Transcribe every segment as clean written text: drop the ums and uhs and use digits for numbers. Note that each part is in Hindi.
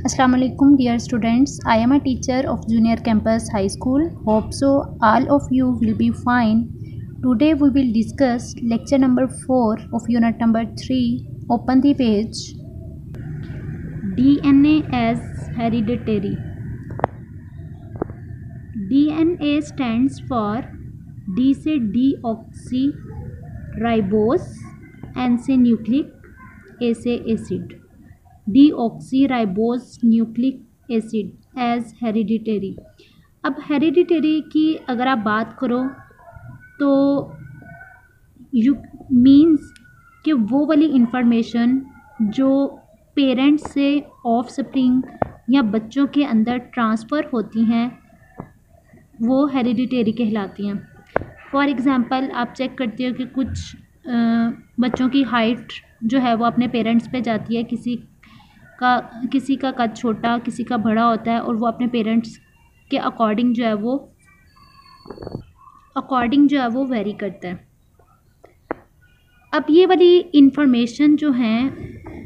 Assalamu alaikum dear students. I am a teacher of Junior Campus High School. Hope so all of you will be fine. Today we will discuss lecture number 4 of unit number 3. Open the page. DNA as hereditary. DNA stands for D से deoxyribose, N से न्यूक्लिक, A से acid. Deoxyribose nucleic acid as hereditary. अब हेरिडिटरी की अगर आप बात करो तो यू मीन्स कि वो वाली इंफॉर्मेशन जो पेरेंट्स से ऑफ स्प्रिंग या बच्चों के अंदर ट्रांसफ़र होती हैं वो हेरिडिटरी कहलाती हैं. फॉर एग्ज़ाम्पल आप चेक करते हो कि कुछ बच्चों की हाइट जो है वो अपने पेरेंट्स पे जाती है. किसी का कद छोटा, किसी का बड़ा होता है और वो अपने पेरेंट्स के अकॉर्डिंग जो है वो वेरी करता है. अब ये वाली इंफॉर्मेशन जो है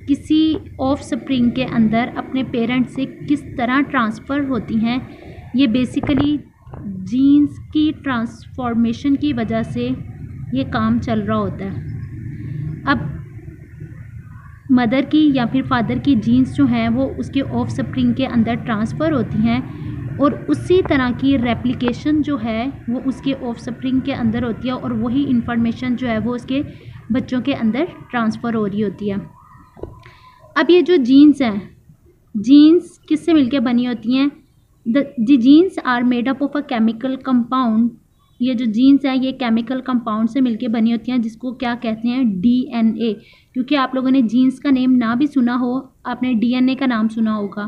किसी ऑफ स्प्रिंग के अंदर अपने पेरेंट्स से किस तरह ट्रांसफ़र होती हैं, ये बेसिकली जीन्स की ट्रांसफॉर्मेशन की वजह से ये काम चल रहा होता है. अब मदर की या फिर फादर की जीन्स जो हैं वो उसके ऑफ स्प्रिंग के अंदर ट्रांसफ़र होती हैं और उसी तरह की रेप्लिकेशन जो है वो उसके ऑफ स्प्रिंग के अंदर होती है और वही इंफॉर्मेशन जो है वो उसके बच्चों के अंदर ट्रांसफ़र हो रही होती है. अब ये जो जीन्स हैं, जीन्स किससे मिलकर बनी होती हैं? The genes are made up of a chemical compound. ये जो जीन्स हैं ये केमिकल कंपाउंड से मिलके बनी होती हैं जिसको क्या कहते हैं? डीएनए. क्योंकि आप लोगों ने जीन्स का नेम ना भी सुना हो, आपने डीएनए का नाम सुना होगा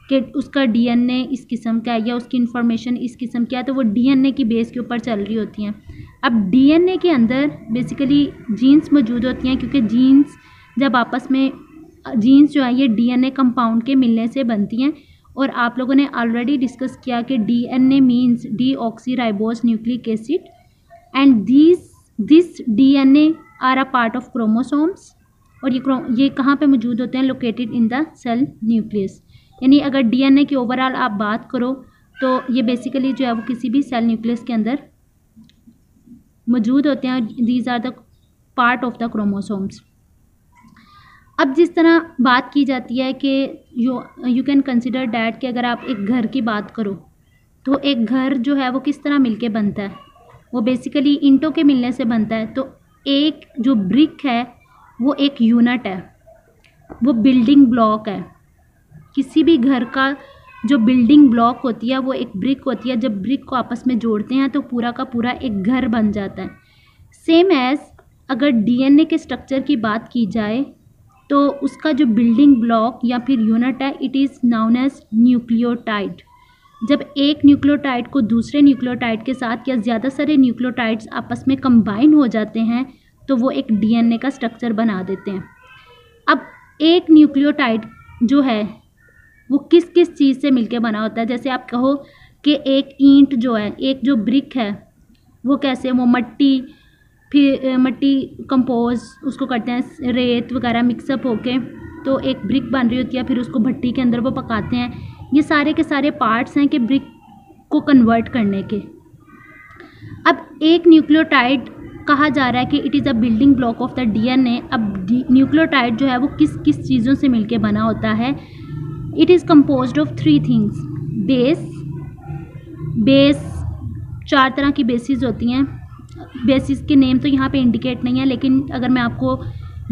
कि उसका डीएनए इस किस्म का है या उसकी इन्फॉर्मेशन इस किस्म का है, तो वो डीएनए की बेस के ऊपर चल रही होती हैं. अब डीएनए के अंदर बेसिकली जीन्स मौजूद होती हैं क्योंकि जीन्स जब आपस में जीन्स जो है ये डीएनए कंपाउंड के मिलने से बनती हैं. और आप लोगों ने ऑलरेडी डिस्कस किया कि DNA means deoxyribose nucleic acid and this DNA are a part of chromosomes. और ये कहाँ पे मौजूद होते हैं? Located in the cell nucleus. यानी अगर डीएनए की ओवरऑल आप बात करो तो ये बेसिकली जो है वो किसी भी सेल न्यूक्लियस के अंदर मौजूद होते हैं. These are the part of the chromosomes. अब जिस तरह बात की जाती है कि यू कैन कंसिडर डैट कि अगर आप एक घर की बात करो तो एक घर जो है वो किस तरह मिलके बनता है? वो बेसिकली ईंटों के मिलने से बनता है. तो एक जो ब्रिक है वो एक यूनिट है, वो बिल्डिंग ब्लॉक है. किसी भी घर का जो बिल्डिंग ब्लॉक होती है वो एक ब्रिक होती है. जब ब्रिक को आपस में जोड़ते हैं तो पूरा का पूरा एक घर बन जाता है. सेम एज अगर डीएनए के स्ट्रक्चर की बात की जाए तो उसका जो बिल्डिंग ब्लॉक या फिर यूनिट है it is known as nucleotide. जब एक न्यूक्लियोटाइड को दूसरे न्यूक्लियोटाइड के साथ या ज़्यादा सारे न्यूक्लियोटाइड्स आपस में कंबाइन हो जाते हैं तो वो एक डीएनए का स्ट्रक्चर बना देते हैं. अब एक न्यूक्लियोटाइड जो है वो किस किस चीज़ से मिलके बना होता है? जैसे आप कहो कि एक ईंट जो है, एक जो ब्रिक है वो कैसे, वो मट्टी, फिर मट्टी कंपोज उसको करते हैं, रेत वगैरह मिक्सअप होके तो एक ब्रिक बन रही होती है. फिर उसको भट्टी के अंदर वो पकाते हैं. ये सारे के सारे पार्ट्स हैं कि ब्रिक को कन्वर्ट करने के. अब एक न्यूक्लियोटाइड कहा जा रहा है कि it is a building block of the DNA. अब न्यूक्लियोटाइड जो है वो किस किस चीज़ों से मिलके बना होता है? It is composed of 3 things. Base 4 तरह की बेसिस होती हैं. बेसिस के नेम तो यहाँ पे इंडिकेट नहीं है, लेकिन अगर मैं आपको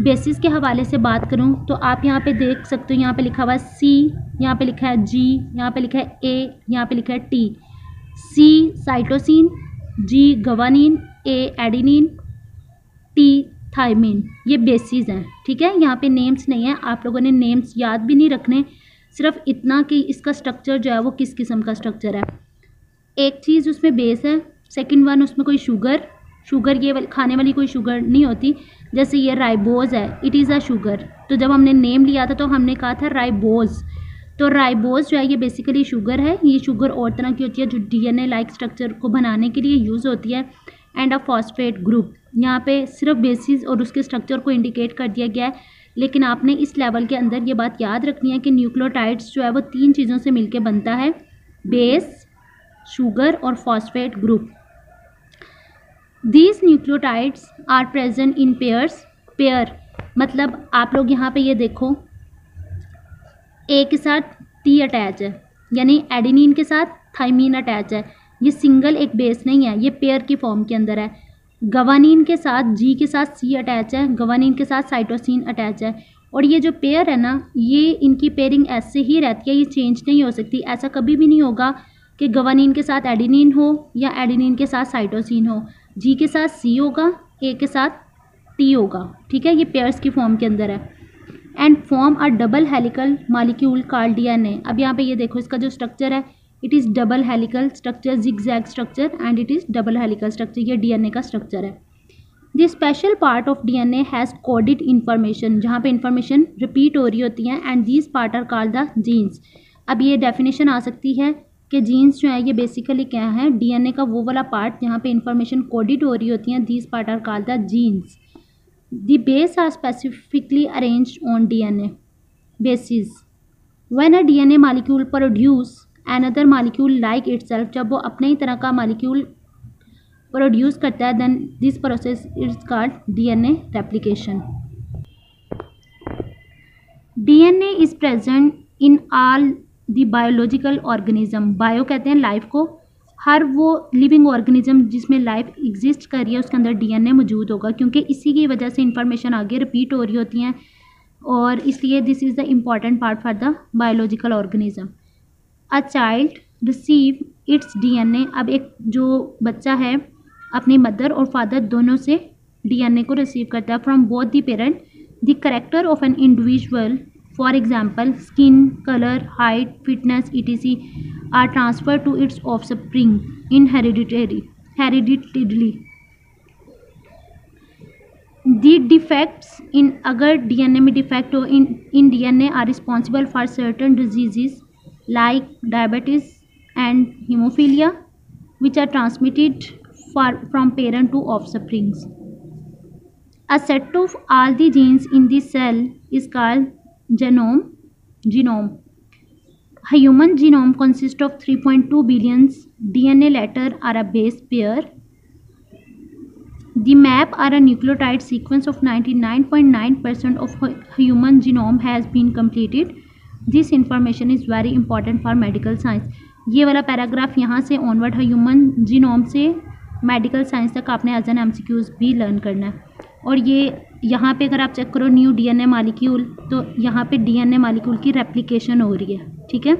बेसिस के हवाले से बात करूँ तो आप यहाँ पे देख सकते हो. यहाँ पे लिखा हुआ है सी, यहाँ पे लिखा है जी, यहाँ पे लिखा है ए, यहाँ पे लिखा है टी. सी साइटोसिन, जी गवानीन, ए एडिनिन, टी थायमिन. ये बेसिस हैं. ठीक है, यहाँ पे नेम्स नहीं है. आप लोगों ने नेम्स याद भी नहीं रखने, सिर्फ इतना कि इसका स्ट्रक्चर जो है वो किस किस्म का स्ट्रक्चर है. एक चीज़ उसमें बेस है, सेकंड वन उसमें कोई शुगर ये खाने वाली कोई शुगर नहीं होती. जैसे ये राइबोज है, इट इज़ अ शुगर. तो जब हमने नेम लिया था तो हमने कहा था राइबोज. तो राइबोज जो है ये बेसिकली शुगर है. ये शुगर और तरह की होती है जो डीएनए लाइक स्ट्रक्चर को बनाने के लिए यूज़ होती है. And a phosphate group. यहाँ पे सिर्फ बेसिस और उसके स्ट्रक्चर को इंडिकेट कर दिया गया है लेकिन आपने इस लेवल के अंदर ये बात याद रखनी है कि न्यूक्लियोटाइड्स जो है वो 3 चीज़ों से मिलकर बनता है, बेस, शुगर और phosphate group. These nucleotides are present in pairs. Pair मतलब आप लोग यहाँ पे ये देखो, ए के साथ टी अटैच है, यानी एडेनिन के साथ थाइमीन अटैच है। ये सिंगल एक बेस नहीं है, ये पेयर की फॉर्म के अंदर है। गवानीन के साथ जी के साथ सी अटैच है, गवानीन के साथ साइटोसिन अटैच है। और ये जो पेयर है ना, ये इनकी पेयरिंग ऐसे ही रहती है, ये चेंज नहीं हो सकती। ऐसा कभी भी नहीं होगा कि गवानीन के साथ एडेनिन हो या एडेनिन के साथ साइटोसिन हो। जी के साथ सी होगा, ए के साथ टी होगा, ठीक है। ये पेयर्स की फॉर्म के अंदर है। And form a double helical molecule called DNA. अब यहाँ पे ये देखो, इसका जो स्ट्रक्चर है, it is double helical structure, zigzag structure and it is double helical structure. ये डीएनए का स्ट्रक्चर है। The special part of DNA has coded information, जहाँ पे इन्फॉर्मेशन रिपीट हो रही होती हैं, and these part are called the genes. अब ये डेफिनेशन आ सकती है कि जीन्स जो है ये बेसिकली क्या है, डीएनए का वो वाला पार्ट जहाँ पे इन्फॉर्मेशन कोडेड हो रही होती हैं, these part are called the genes. The base are specifically arranged on DNA bases. When a DNA molecule produce another molecule like itself, जब वो अपने ही तरह का molecule produce करता है, then this process is called DNA replication. DNA is present in all the biological organism. Bio कहते हैं लाइफ को, हर वो लिविंग ऑर्गेनिज्म जिसमें लाइफ एग्जिस्ट कर रही है उसके अंदर डीएनए मौजूद होगा, क्योंकि इसी की वजह से इंफॉर्मेशन आगे रिपीट हो रही होती हैं, और इसलिए this is the important part for the biological organism. A child receive it's DNA. अब एक जो बच्चा है अपनी मदर और फादर दोनों से डीएनए को रिसीव करता है, from both the parent. The character of an individual, for example skin colour, height, fitness etc. are transferred to its offspring hereditary. The defects in अगर डीएनए में डिफेक्ट हो in DNA are responsible for certain diseases like diabetes and hemophilia, which are transmitted from parent to offsprings. A set of all the genes in the cell is called genome. A human genome consists of 3.2 billion DNA letters are a base pair. The map or a nucleotide sequence of 99.9% of human genome has been completed. This information is very important for medical science. ये वाला पैराग्राफ यहाँ से ऑनवर्ड ह्यूमन जीनोम से मेडिकल साइंस तक आपने एज एन एमसीक्यूज भी लर्न करना है। और ये यहाँ पे अगर आप चेक करो न्यू डीएनए मॉलिक्यूल, तो यहाँ पे डीएनए मॉलिक्यूल की रेप्लिकेशन हो रही है, ठीक है।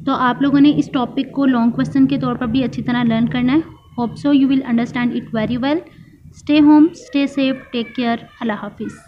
तो आप लोगों ने इस टॉपिक को लॉन्ग क्वेश्चन के तौर पर भी अच्छी तरह लर्न करना है। Hope so you will understand it very well. Stay home, stay safe, take care, अल्लाह हाफिज़।